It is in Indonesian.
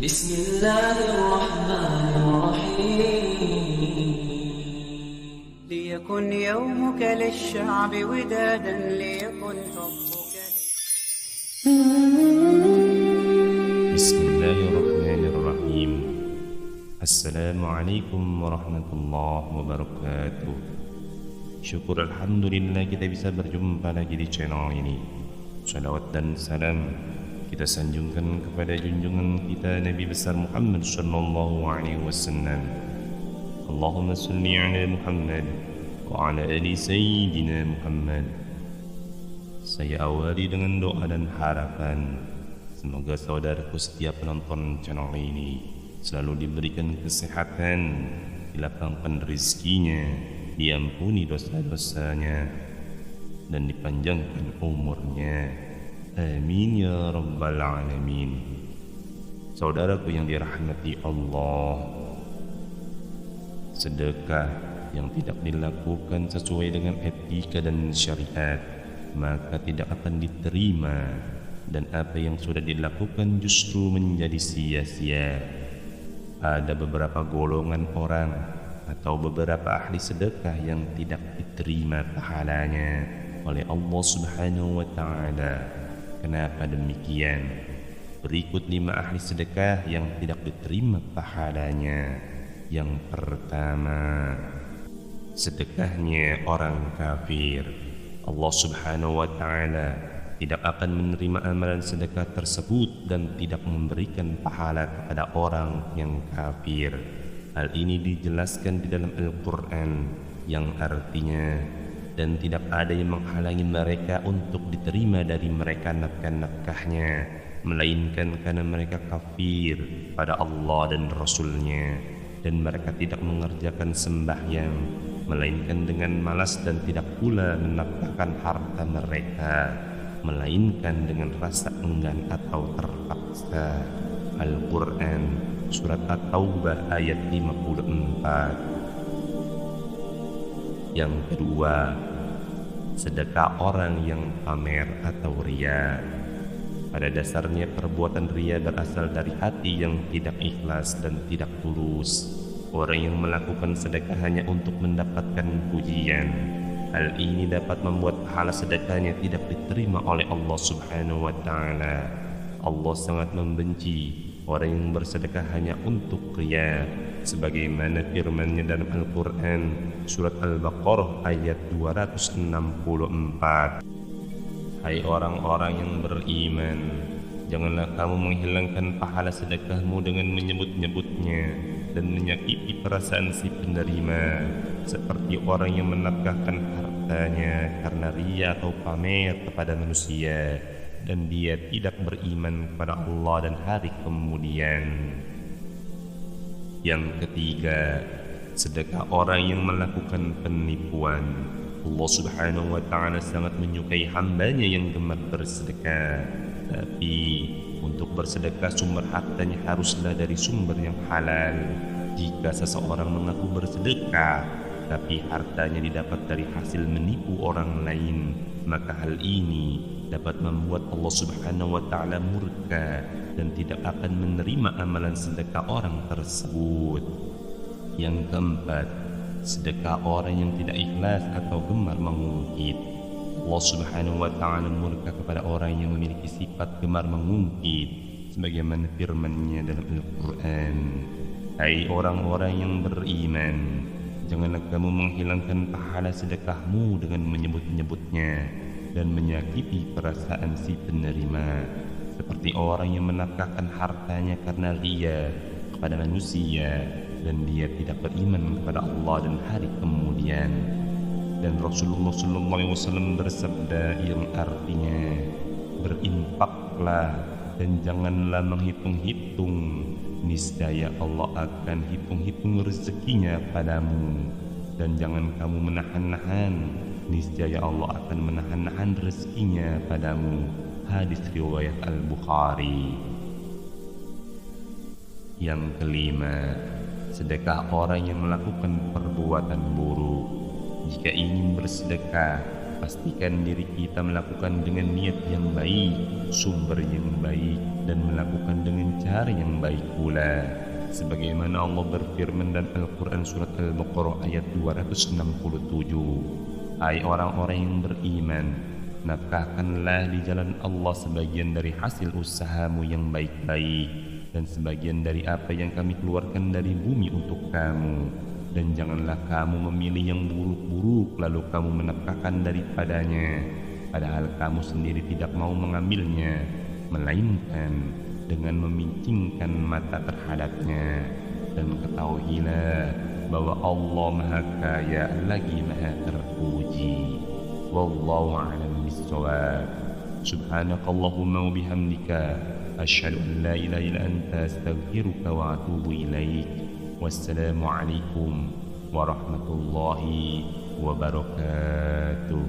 بسم الله الرحمن الرحيم ليكن يومك للشعب ودادا ليكن حبك بسم الله الرحمن الرحيم. Assalamualaikum warahmatullahi wabarakatuh. Syukur alhamdulillah kita bisa berjumpa lagi di channel ini. Salawat dan salam kita sanjungkan kepada junjungan kita Nabi besar Muhammad sallallahu alaihi wasallam. Allahumma salli ala Muhammad wa ala ali sayyidina Muhammad. Saya awali dengan doa dan harapan semoga saudaraku setiap penonton channel ini selalu diberikan kesehatan, dilapangkan rezekinya, diampuni dosa-dosanya, dan dipanjangkan umurnya. Amin ya rabbal alamin. Saudaraku yang dirahmati Allah, sedekah yang tidak dilakukan sesuai dengan etika dan syariat maka tidak akan diterima, dan apa yang sudah dilakukan justru menjadi sia-sia. Ada beberapa golongan orang atau beberapa ahli sedekah yang tidak diterima pahalanya oleh Allah Subhanahu wa Ta'ala. Kenapa demikian? Berikut 5 ahli sedekah yang tidak diterima pahalanya. Yang pertama, sedekahnya orang kafir. Allah Subhanahu wa Ta'ala tidak akan menerima amalan sedekah tersebut dan tidak memberikan pahala kepada orang yang kafir. Hal ini dijelaskan di dalam Al-Quran yang artinya, dan tidak ada yang menghalangi mereka untuk diterima dari mereka nafkah-nafkahnya, melainkan karena mereka kafir pada Allah dan Rasul-Nya, dan mereka tidak mengerjakan sembahyang, melainkan dengan malas, dan tidak pula menafkahkan harta mereka, melainkan dengan rasa enggan atau terpaksa. Al-Quran Surat At-Taubah ayat 54. Yang kedua, sedekah orang yang pamer atau riya. Pada dasarnya perbuatan riya berasal dari hati yang tidak ikhlas dan tidak tulus. Orang yang melakukan sedekah hanya untuk mendapatkan pujian, hal ini dapat membuat pahala sedekahnya tidak diterima oleh Allah Subhanahu wa Ta'ala. Allah sangat membenci orang yang bersedekah hanya untuk riya, sebagaimana firman-Nya dalam Al-Quran Surat Al-Baqarah ayat 264. Hai orang-orang yang beriman, janganlah kamu menghilangkan pahala sedekahmu dengan menyebut-nyebutnya dan menyakiti perasaan si penerima, seperti orang yang menafkahkan hartanya karena riya atau pamer kepada manusia, dan dia tidak beriman kepada Allah dan hari kemudian. Yang ketiga, sedekah orang yang melakukan penipuan. Allah Subhanahu wa Ta'ala sangat menyukai hambanya yang gemar bersedekah. Tapi untuk bersedekah sumber hartanya haruslah dari sumber yang halal. Jika seseorang mengaku bersedekah tapi hartanya didapat dari hasil menipu orang lain, maka hal ini dapat membuat Allah Subhanahu wa Ta'ala murka dan tidak akan menerima amalan sedekah orang tersebut. Yang keempat, sedekah orang yang tidak ikhlas atau gemar mengungkit. Allah Subhanahu wa Ta'ala murka kepada orang yang memiliki sifat gemar mengungkit, sebagaimana firman-Nya dalam Al-Quran. Hai orang-orang yang beriman, janganlah kamu menghilangkan pahala sedekahmu dengan menyebut-nyebutnya dan menyakiti perasaan si penerima, seperti orang yang menafkahkan hartanya karena riya kepada manusia, dan dia tidak beriman kepada Allah dan hari kemudian. Dan Rasulullah SAW bersabda yang artinya, berinfaklah dan janganlah menghitung-hitung, niscaya Allah akan hitung-hitung rezekinya padamu, dan jangan kamu menahan-nahan, niscaya Allah akan menahan-nahan rezekinya padamu. Hadis riwayat Al-Bukhari. Yang kelima, sedekah orang yang melakukan perbuatan buruk. Jika ingin bersedekah, pastikan diri kita melakukan dengan niat yang baik, sumber yang baik, dan melakukan dengan cara yang baik pula. Sebagaimana Allah berfirman dalam Al-Quran surat Al-Baqarah ayat 267, hai orang-orang yang beriman, nafkahkanlah di jalan Allah sebagian dari hasil usahamu yang baik-baik dan sebagian dari apa yang kami keluarkan dari bumi untuk kamu. Dan janganlah kamu memilih yang buruk-buruk lalu kamu menafkahkan daripadanya, padahal kamu sendiri tidak mau mengambilnya, melainkan dengan memincingkan mata terhadapnya. Dan ketahuilah bahwa Allah Maha Kaya lagi Maha Terpuji. Wallahu a'lam bishawab. Subhanakallahumma wa bihamdika asyhadu an la ilaha illa anta astaghfiruka wa atubu ilaik. Wassalamu alaikum warahmatullahi wabarakatuh.